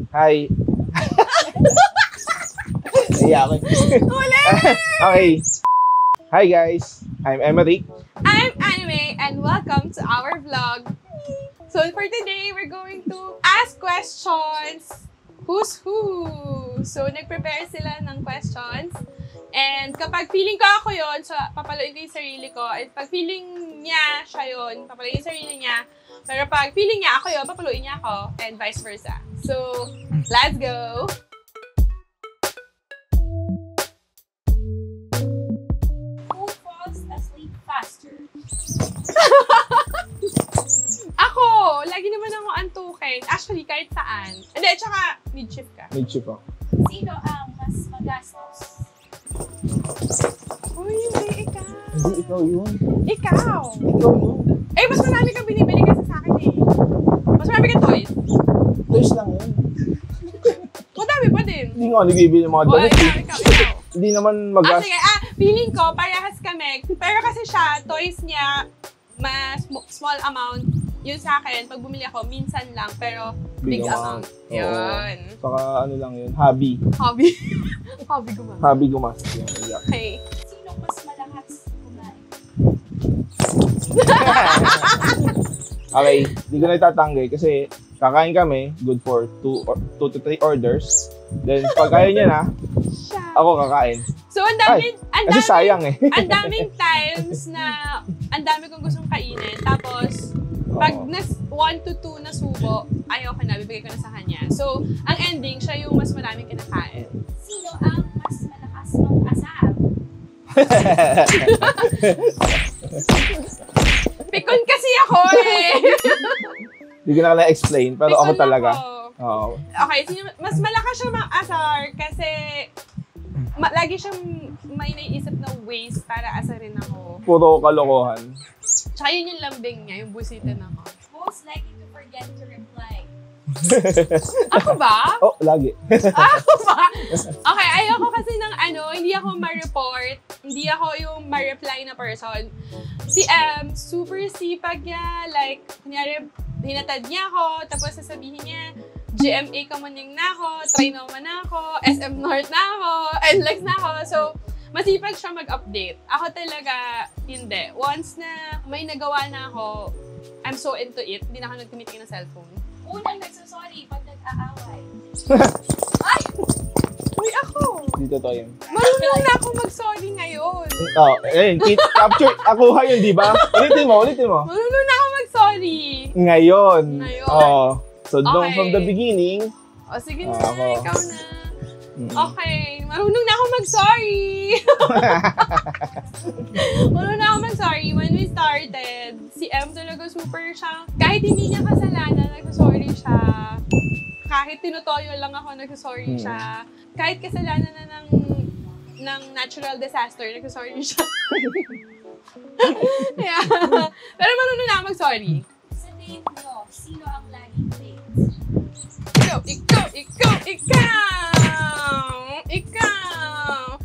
Hi. Iyakin. Okay. Hi guys, I'm Emerick. I'm Anime and welcome to our vlog. So for today, we're going to ask questions. Who's who? So nag-prepare sila ng questions. And kapag feeling ko ako yun, so papaluin ko yung sarili ko. And pag feeling niya siya yun, papaluin yung sarili niya. Pero pag feeling niya ako yun, papaluin niya ako. And vice versa. So, let's go! Who falls asleep faster? Ako! Lagi naman ako antukin. Actually, kahit saan. Hindi, tsaka mid-shift ka. Mid-shift ako. Sino ang mas magastos? Uy, hindi ikaw. Hindi, ikaw yun. Ikaw! Ikaw yun. Eh, mas marami kang binibili kasi sa akin eh. Mas marami kang toys. Toys lang yun. Madami pa din. Hindi nga nagbibili ng mga O, damit. ikaw. Hindi naman magas. Sige, feeling ko, parehas kami. Pero kasi siya, toys niya, mas small amount. Yun sa akin, pag bumili ako, minsan lang, pero big amount. Yun. Saka ano lang yun, hobby. Hobby. Hobby ko man. Hobby gumas. Yan, yeah. Okay. Sino mas malakas kumain? Okay, hindi ko na itatanggi kasi kakain kami, good for 2 to 3 orders. Then pag kaya niya na, Siya. ako kakain. So, ang Kasi sayang eh. ang daming times na ang dami kong gustong kainin. Tapos, pag 1 to 2 na subo, ayaw ko na, bibigay ko na sa kanya. So, ang ending, siya yung mas maraming kinakain. Sino ang mas malakas mag-asar? Pikon kasi ako eh! Hindi ko na kailangan explain, pero ako Pikon talaga. ako. Oo. Okay, mas malakas siya mang-asar kasi lagi siyang may naiisip na ways para asarin ako. Puro kalokohan. Tsaka yun yung lambing niya, yung busitin ako. Most likely to forget to reply. Ako ba? Oh, lagi. Ako ba? Okay, ayoko kasi ng hindi ako ma-report. Hindi ako yung ma-reply na person. Si super sipag niya. Like, kunyari, hinatad niya ako, tapos sasabihin niya, GMA ka maning na ako, Trino man na ako, SM North na ako, NLEX na ako. So, masipag siya mag-update. Ako talaga, hindi. Once na may nagawa na ako, I'm so into it, hindi na ako nagtumitingin ng cellphone. Unang nagsasorry pag nag-aaway. Ay! Uy, ako! Dito to yun. Marunong na ako mag-sorry ngayon. Oh, capture, akuha yun, di ba? Ulitin mo. Marunong na ako mag-sorry. Ngayon. Ngayon. Oh. So, Okay. from the beginning, O, sige na, Ako. ikaw na. Okay, marunong na ako mag-sorry. Marunong na ako mag-sorry. When we started, si M talaga super siya. Kahit hindi niya kasalanan, nagsasorry siya. Kahit tinutoyo lang ako, nagsasorry siya. Kahit kasalanan na ng natural disaster, nagsasorry siya. Yeah. Pero marunong na ako mag-sorry. Sa date mo, sino ang laging late? Ikaw!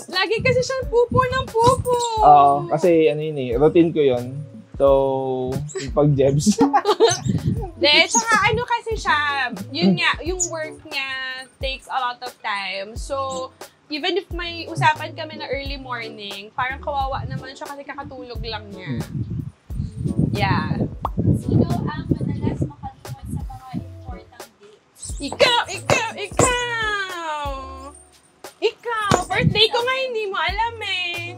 Lagi kasi siyang pupo ng pupo. Oo, kasi ano yun eh, routine ko yun. So, pag-jebs. Tsaka kasi siya, yun nga, yung work niya takes a lot of time. So, even if may usapan kami na early morning, parang kawawa naman siya kasi kakatulog lang niya. Yeah. Sino ang madalas makalimot sa mga important dates? Ikaw! Birthday ko nga, hindi mo alam eh.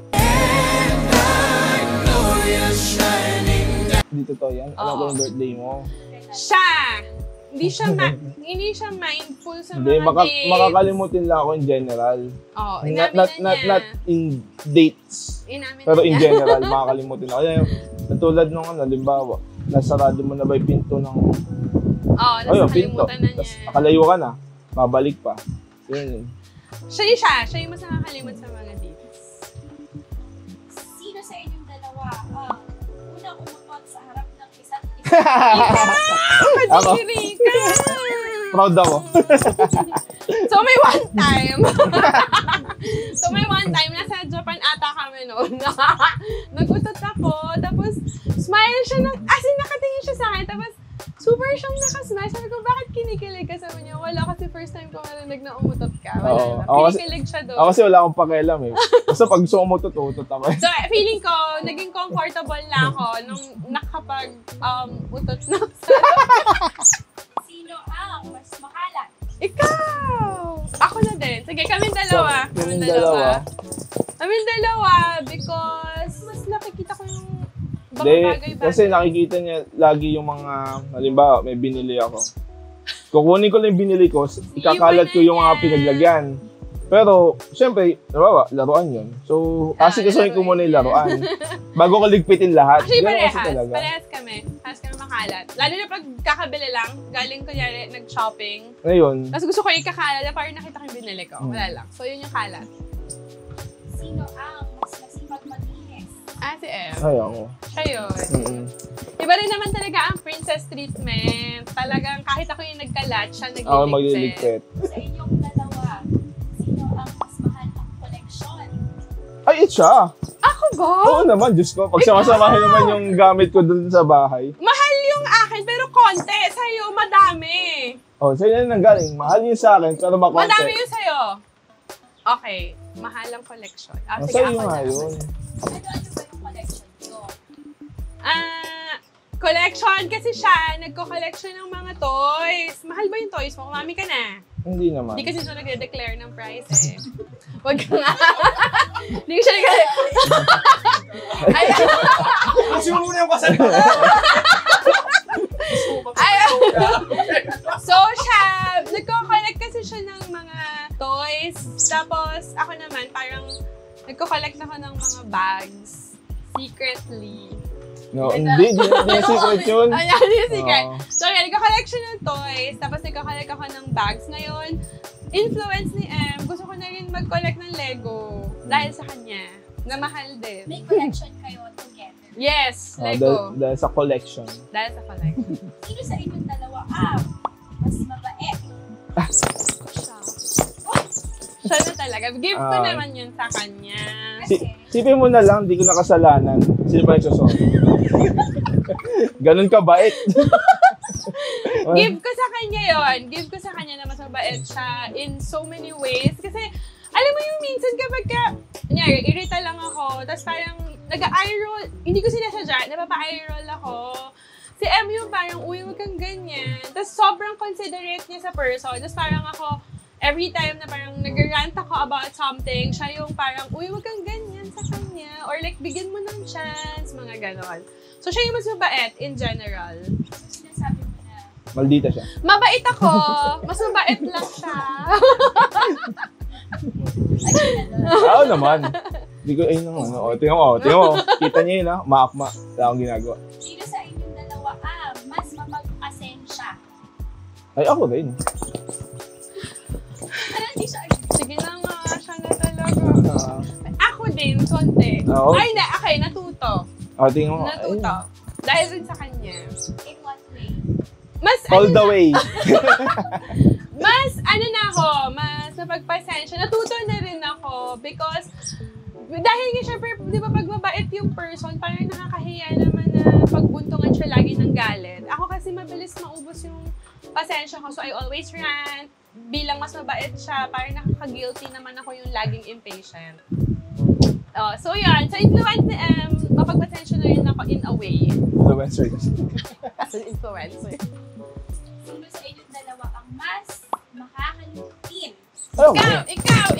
Dito to yan. Alam ko yung birthday mo. Siya! Hindi siya mindful sa Hindi, mga dates. makakalimutin lang ako in general. Oo, Not in dates. Inamin Pero na in niya. general, makakalimutin ako. Yan, katulad nung halimbawa, nasarado mo na ba yung pinto ng... Oo, nasa kalimutan na niya. Tapos nakalayo ka na, babalik pa. Yun. Siya yung mas nakakalimot sa mga dates. Sino sa inyong dalawa ang unang umukot sa harap ng isa't isa? Ako. Kadiri ka! Proud ako. So may one time, nasa Japan ata kami noon. Nagutot ako, tapos smile siya, as in nakatingin siya sa akin, tapos super siyang nakasmash. Sabi ko, bakit kinikilig ka? Sabi niya, wala kasi first time ko marinig na umutot ka. Wala na. Kinikilig siya doon. Ako kasi wala akong pakialam eh. Basta pag gusto ko umutot ako. So, feeling ko, naging comfortable na ako nung nakapag-utot na. Sino ang mas makalat? Ikaw! Ako na din. Sige, kaming dalawa. Kaming dalawa because mas nakikita ko yung bagay-bagay. Kasi nakikita niya lagi yung mga, halimbawa, may binili ako. Kukunin ko lang yung binili ko, ikakalat ko yung mga pinaglagyan. Pero, syempre, laruan yun. So, asikasuhin ko muna yung laruan. Bago ko ligpitin lahat. Actually, Ganun parehas kami. Parehas kami makalat. Lalo na pag kakabili lang, galing kunyari, nag-shopping. Ngayon. Tapos gusto ko ikakalat, parang nakita ko yung binili ko. Wala lang. So, yun yung kalat. Sino ang mas masipag maglinis? Si M. Ay, ako. Siya yun. Iba rin naman talaga ang princess treatment. Talagang kahit ako yung nagkalat, siya Ako magliligpit. Sa inyong dalawa, sino ang mas mahal ang koleksyon? Ay, siya. Ako ba? Oo naman, Diyos ko. Pag sama-samahin naman yung gamit ko dun sa bahay. Mahal yung akin, pero konti. Sa'yo, madami. Oh, sa'yo na nanggaling. Mahal yun sa akin, pero makonti. Madami yun sa'yo. Okay, mahal ang collection. Sige, sa'yo ako nga na. yun. Ano ba yung collection nyo? Collection kasi siya, nagko-collection ng mga toys. Mahal ba yung toys mo? Umami ka na. Hindi naman. Hindi kasi siya nagde-declare ng price eh. Wag ka nga. Hindi ko siya Ay, Kasi mo muna yung kasal pa. so siya, nagko-collect kasi siya ng mga toys. Tapos ako naman, parang nagko-collect ako ng mga bags. Secretly. No, hindi secret yun. Ayan, yung secret. Oh. So, nagko-collect siya ng toys. Tapos nagko-collect ako ng bags. Ngayon, influence ni M, gusto ko na rin mag-collect ng Lego. Dahil sa kanya. Na mahal din. May collection kayo together. Yes, Lego. Dahil sa collection. Dahil sa collection. Sino sa inyong dalawa ang mas mabait? Siya na talaga. Give ko naman yun sa kanya. Sipin mo na lang, di ko nakasalanan. Sino ba yung susunod? Ganun ka bait. Give ko sa kanya yon. Give ko sa kanya na mas mabait siya in so many ways. Kasi, alam mo yung minsan kapag kunyari, irita lang ako, tapos parang nag-eye roll, hindi ko sinasadya, napapa-eye roll ako. Si M yung parang, uy, huwag kang ganyan. Tapos sobrang considerate niya sa person. Tapos parang ako, every time na parang nag-rant ako about something, siya yung parang, uy, huwag kang ganyan sa kanya. Or like, bigyan mo ng chance, mga ganon. So, siya yung mas mabait in general. Sinasabi mo na, Maldita siya. Mabait ako. Mas mabait lang siya. Oo naman. Hindi ko, ayun naman. Tingnan mo. Kita niya yun, ha? Maakma. Wala akong ginagawa. sino sa inyong dalawa ang mas mapag-asensya? Ay, ako rin. Parang di siya Sige na nga, siya na talaga. Ako din, konti. Oo. Ay, okay, natuto. Tingnan mo. Natuto. Dahil rin sa kanya. in what way? Mas, All the way. mas, mas napagpasensya. Natuto na rin ako because, dahil nga syempre, di ba pag mabait yung person, parang nakakahiya naman na pagbuntungan siya lagi ng galit. Ako kasi mabilis maubos yung pasensya ko, so I always rant. Bilang mas mabait siya, parang nakaka-guilty naman ako yung laging impatient. So yan, sa influence ni M, mapagpasensya na rin ako in a way. Influencer kasi. As an influencer. Sino sa inyong dalawa ang mas makakalimutin? Ikaw!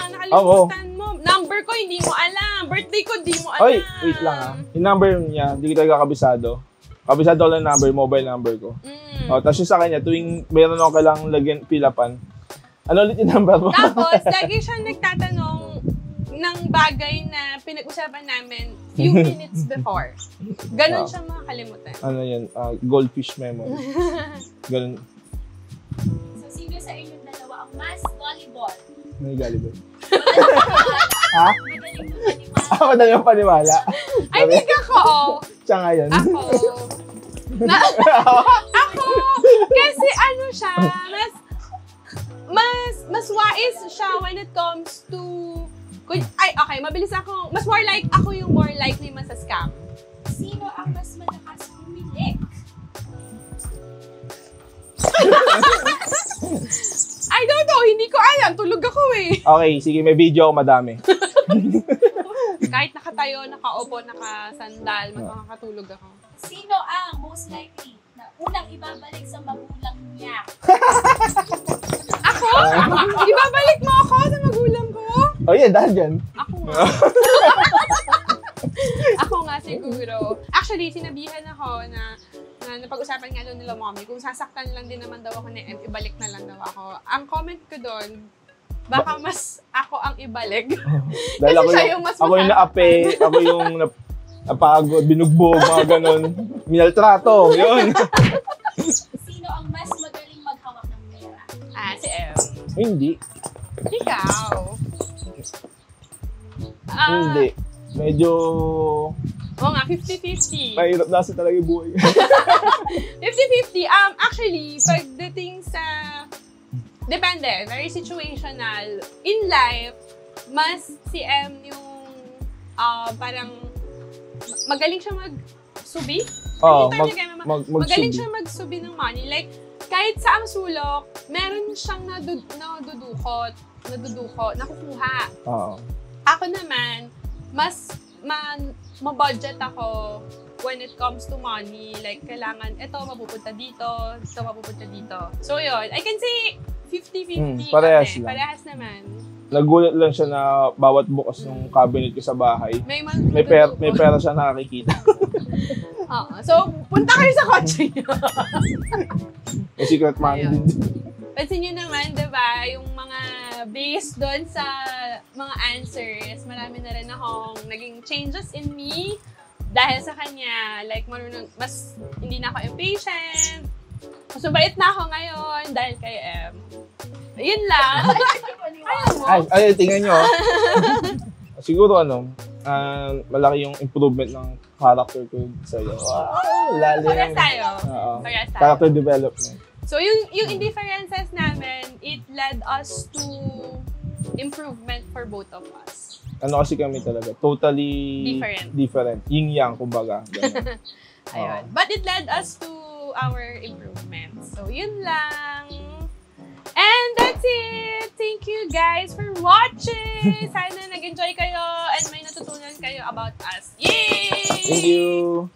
Nakalimutan mo. Number ko, hindi mo alam. Birthday ko, hindi mo alam. Oy, wait lang ha. Yung number niya, hindi ko talaga kabisado. Kabisado ko lang number, mobile number ko. Tapos yung sa kanya, tuwing meron ako kailangang lagyan, pilapan, ano ulit yung number mo? Tapos, lagi siya nagtatanong ng bagay na pinag-usapan namin few minutes before. Ganon siya makakalimutan. Ano yan? Goldfish memory. Ganun. So, sino sa inyong dalawa ang mas volleyball? May galibay. Ha? Ha? Magaling mo maniwala. Madali yung paniwala. I think ako. Siya nga yun. Ako. Ako. Kasi ano siya, mas wise siya when it comes to, mabilis ako, mas more like, ako yung more likely masascam. Sino ang mas malakas humilik? I don't know, hindi ko alam. Tulog ako eh. Okay, sige, may video ako madami. Kahit nakatayo, nakaupo, nakasandal, makakatulog ako. Sino ang most likely na unang ibabalik sa magulang niya? Ako? Ibabalik mo ako sa magulang ko? Oh yeah, dahil dyan. Ako nga. Ako nga siguro. Actually, sinabihan ako na napag-usapan nga doon nila mommy, kung sasaktan lang din naman daw ako ni Em, ibalik na lang daw ako. Ang comment ko doon, baka mas ako ang ibalik. Dahil Kasi ako siya yung, yung mas ako yung naape, ako yung napagod, binugbog, mga ganun. Minaltrato, yun. Sino ang mas magaling maghawak ng pera? Si Em. Hindi. Ikaw. Hindi. Medyo Oo nga, 50-50. mahirap nasa talaga yung buhay. 50-50. Actually, pagdating sa... Depende. Very situational. In life, mas si M yung parang magaling siya magsubi. Oo, Magaling siya magsubi ng money. Like, kahit sa ang sulok, meron siyang nadudukot, nakukuha. Oo. Ako naman, mas ma-budget ako when it comes to money. Like, kailangan, ito mapupunta dito, ito mapupunta dito. So, yun. I can say 50-50 parehas kami. lang. Parehas naman. Nagulat lang siya na bawat bukas ng cabinet ko sa bahay, May may pera siya nakakikita. Oo. So, punta kayo sa kotse niyo. May secret money Ayun. din. Pansin nyo naman, diba, yung mga based doon sa mga answers, marami na rin akong naging changes in me dahil sa kanya. Like, mas hindi na ako impatient. Mas mabait na ako ngayon dahil kay Em. Ayun lang. Ayaw mo? Ay, tingnan nyo. Siguro malaki yung improvement ng character ko sa'yo. Wow, lalim. Para sa'yo. Oo. Para sa'yo. Character development. So, yung indifferences namin, it led us to improvement for both of us. Ano kasi kami talaga, totally different. Yin-yang, kumbaga. Ganun. Ayun. But it led us to our improvement. So, yun lang. And that's it! Thank you guys for watching! Sana nag-enjoy kayo and may natutunan kayo about us. Yay! Thank you!